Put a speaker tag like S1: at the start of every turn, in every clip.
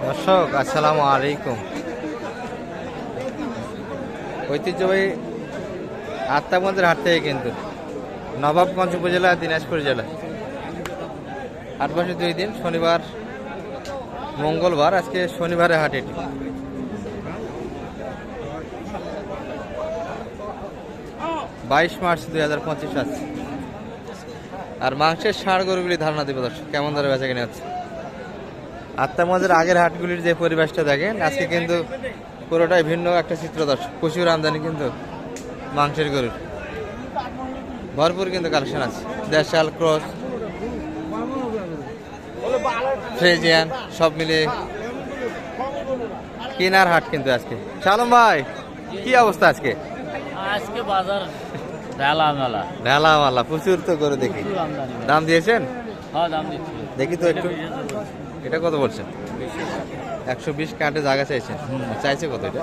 S1: দর্শক আসসালামু আলাইকুম। ঐতিহ্যবাহী আত্মাগঞ্জের হাট থেকে কিন্তু নবাবগঞ্জ উপজেলা দিনাজপুর জেলা হাট বসে 2 দিন, শনিবার মঙ্গলবার। আজকে শনিবারে হাট এটি। বাইশ মার্চ 2025 আছে। আর মাংসের ষাঁড় গরুগুলি ধারণা দেবে দর্শক কেমন ধরে বেচা কিনে হচ্ছে। আত্মাগঞ্জের আগের হাটগুলির যে পরিবেশটা দেখেন, আজকে কিন্তু পুরোটাই ভিন্ন একটা চিত্র দর্শক। প্রচুর আমদানি কিন্তু মাংসের গরুর, ভরপুর কিন্তু কালেকশন আছে। দেশাল, ক্রস, ফ্রেজিয়ান সব মিলিয়ে কেনার হাট কিন্তু আজকে। শালম ভাই, কি অবস্থা আজকে?
S2: আজকে বাজার ঢালা
S1: মালা প্রচুর তো গরু দেখি। দাম দিয়েছেন?
S2: হ্যাঁ, দাম দিচ্ছি।
S1: দেখি তো একটু, এটা কত বলছেন? 120 কাটে জায়গা চাইছেন? চাইছে কত এটা?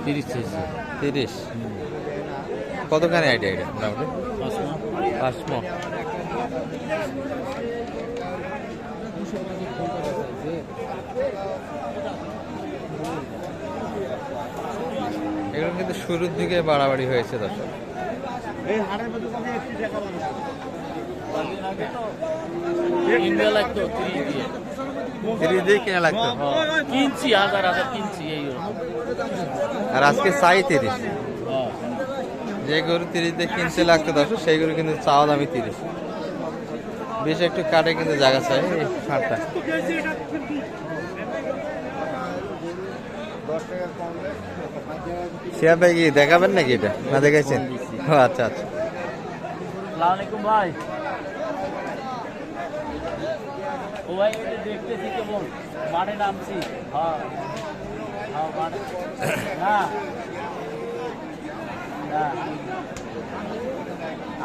S2: 30 চাইছে।
S1: 30 কতখানি আইডিয়া এটা মোটামুটি? 5 মণ। এগুলো কিন্তু শুরুর দিকে বাড়াবাড়ি হয়েছে দর্শক।
S2: কিনবে লাগতো 30 দিয়ে।
S1: 30 দিয়ে কিনা লাগতো,
S2: কিনছি হাজার কিনছি এই
S1: আর আজকে চাই 30।
S2: হ্যাঁ।
S1: যে গরু 30 দিয়ে কিনতে লাগতো দর্শক, সেই গরু কিন্তু চাওয়া দামি 30। বেশ একটু কাটে কিন্তু জায়গা চাই এই হাটটা। শিয়া ভাই কি দেখাবেন নাকি এটা, না দেখাইছেন? ও আচ্ছা আচ্ছা।
S2: আসসালামু আলাইকুম ভাই। ও ভাই, এটা দেখতেছি কেমন মাঠে নামছি। হ্যাঁ হ্যাঁ, মাঠে না না,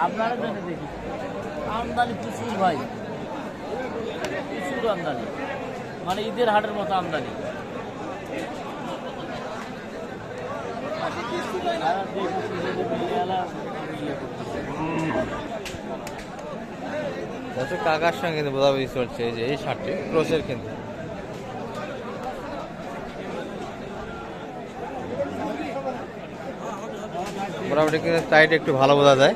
S2: আপনারা জন্য দেখি আমদানি প্রচুর ভাই, প্রচুর আমদানি, মানে ঈদের হাটের মতো আমদানি।
S1: কাকার সঙ্গে কিন্তু বোঝাবুঝি চলছে। এই যে এই শার্টটি ক্রসের কিন্তু মোটামুটি কিন্তু টাইট একটু ভালো বোঝা যায়।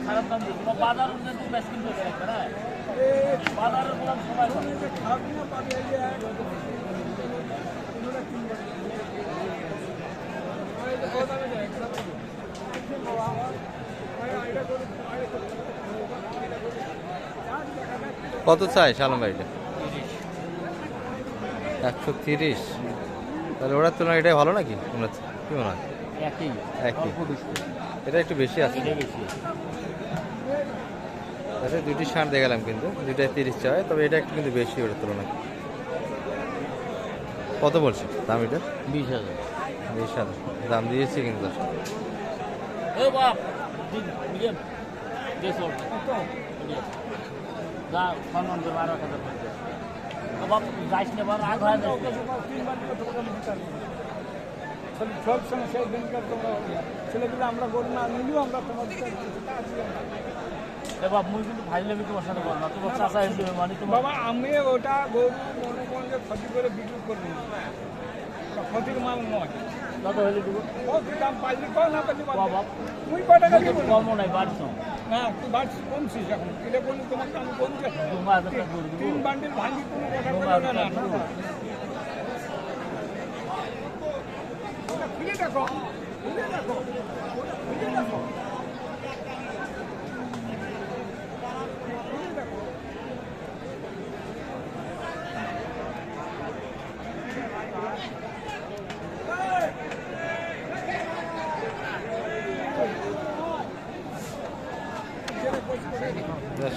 S2: খারাপ দাম দিচ্ছি বাজার বেশ, কিন্তু বাজারের সবাই
S1: কত চাই শালম ভাই? এটা 130। তাহলে ওটার তুলনায় এটাই ভালো নাকি মনে হচ্ছে? কি মনে হয়?
S2: একই।
S1: এটা একটু বেশি আছে। আচ্ছা, 2টি ষাঁড় দিয়ে গেলাম কিন্তু 2টায় 30 চাই, তবে এটা একটু কিন্তু বেশি ওটার তুলনায়। কত বলছে দাম এটা?
S2: 20,000।
S1: 20,000 দাম দিয়েছি কিন্তু।
S3: সব সমস্যা ছেলেগুলো আমরা গরু না নিলেও আমরা তোমার
S2: মুই কিন্তু ভাইলে তোমার সাথে বল না, তোমার চাষা হিসেবে মানে
S3: বাবা আমি ওটা গরু মনে করেন যে ক্ষতি করে বিক্রি করবো, ক্ষতির মাল নয়।
S2: কত হলে দেবো?
S3: দাম পাইলি কম না পাইলি
S2: বাবা
S3: মুই কয় টাকা দিব?
S2: কমও নাই, বাড়ছ
S3: না, তুই বাড়ছিস কমছিস এখন। এটা বললি তোমার দাম কমছে। 3 বান্ডিল ভাঙি কোনো কথা বলবে না। খুলে দেখো, খুলে দেখো, খুলে দেখো।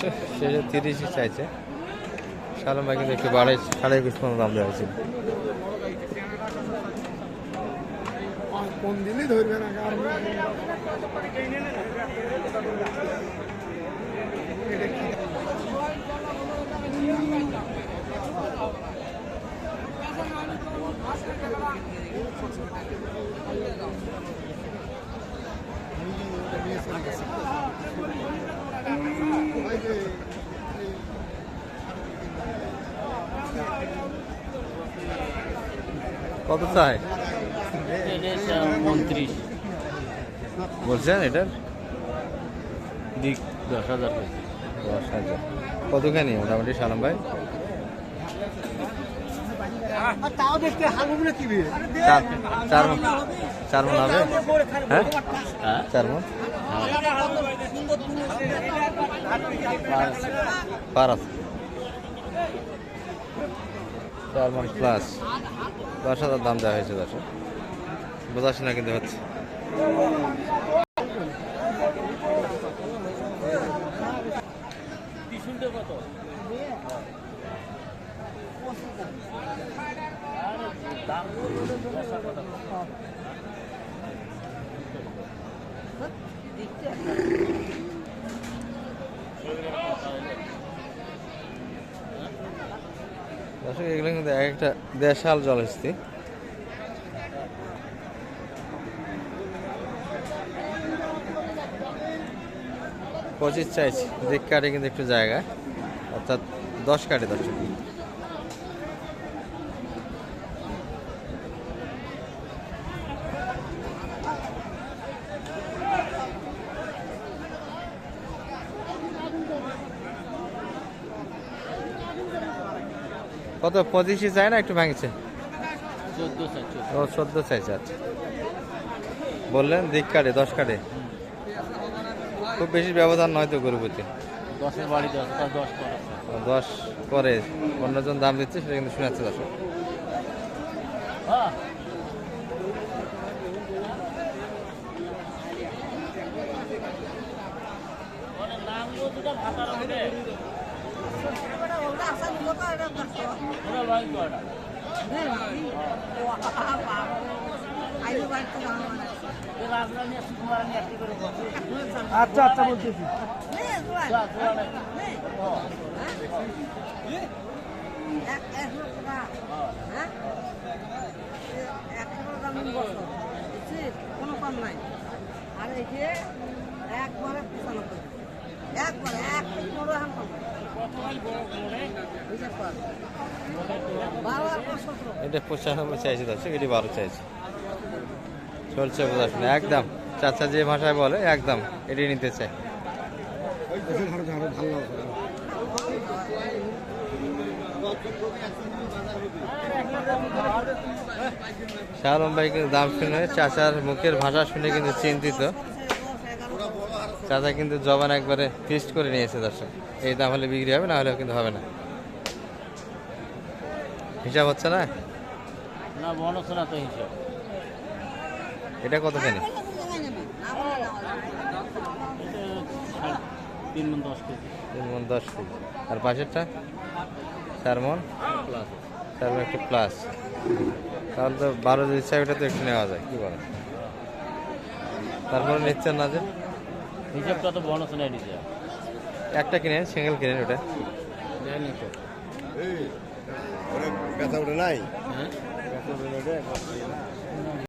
S1: দর্শক শেষে 30ই চাইছে। সালাম ভাই কিন্তু একটু বাড়াই 21.5 পর্যন্ত দাম দেওয়া হয়েছিল।
S3: কোন দিনই ধরবে না আর
S1: কত চাই
S2: এটা 29
S1: বলছেন এটার?
S2: দিক 10,000 টাকা।
S1: 10,000 কতখানি মোটামুটি সালাম ভাই?
S3: তাও দেখতে হালগুলো কি বিয়ে
S1: 4 মণ হবে? হ্যাঁ
S2: হ্যাঁ
S1: 4 মণ পার আছে 4 মণ প্লাস 10,000 দাম দেওয়া হয়েছে। দর্শক বোঝাচ্ছে না কিন্তু হচ্ছে।
S2: পিছনটা কত? দাম কথা
S1: দর্শক এগুলো কিন্তু এক একটা দেশাল জলহস্তি। পঁচিশ চাইছি, দিক কাটে কিন্তু একটু জায়গা, অর্থাৎ 10 কাটে। দর্শক কত 25ই চাই না একটু ভাঙছে?
S2: 14 চাই।
S1: ও 14 চাইছে। আচ্ছা বললেন দিক কাটে 10 কাটে, খুব বেশি ব্যবধান নয় তো গরু প্রতি।
S2: 10-এর বাড়ি 10 করে
S1: 10 করে অন্যজন দাম দিচ্ছে, সেটা কিন্তু শোনাচ্ছে। দর্শক
S2: হ্যাঁ
S3: আচ্ছা আচ্ছা বলতেছি
S4: কোনো কম নাই। আর এই যে একবারে 95, একবারে এক বড় হাম কম
S1: এটা 95 চাইছে। দর্শক এটি 12 চাইছে। চলছে বোঝাশোনা একদম, চাচা যে ভাষায় বলে একদম এটি নিতে চাই। শাহরুম ভাই কিন্তু দাম শুনে, চাচার মুখের ভাষা শুনে কিন্তু চিন্তিত। চাচা কিন্তু জবান একবারে ফিক্সড করে নিয়েছে। দর্শক এই দাম হলে বিক্রি হবে, না হলেও কিন্তু হবে না। হিসাব হচ্ছে না,
S2: না বনস না তো হিসাব।
S1: এটা কতখানি?
S2: 3 মণ 10 কেজি।
S1: 3 মণ 10 কেজি। আর পাশেরটা 4 মণ
S2: প্লাস
S1: 4 মণ একটু প্লাস। তাহলে তো 12 যদি চাই, ওটা তো একটু নেওয়া যায়, কি বলেন? তারপরে নিচ্ছেন না যে
S2: হিসাবটা তো বনস নেই নিজে।
S1: একটা কিনেন, সিঙ্গেল কিনেন, ওটা
S2: জানি তো
S3: ব্যথা ওটা নাই
S2: হ্যাঁ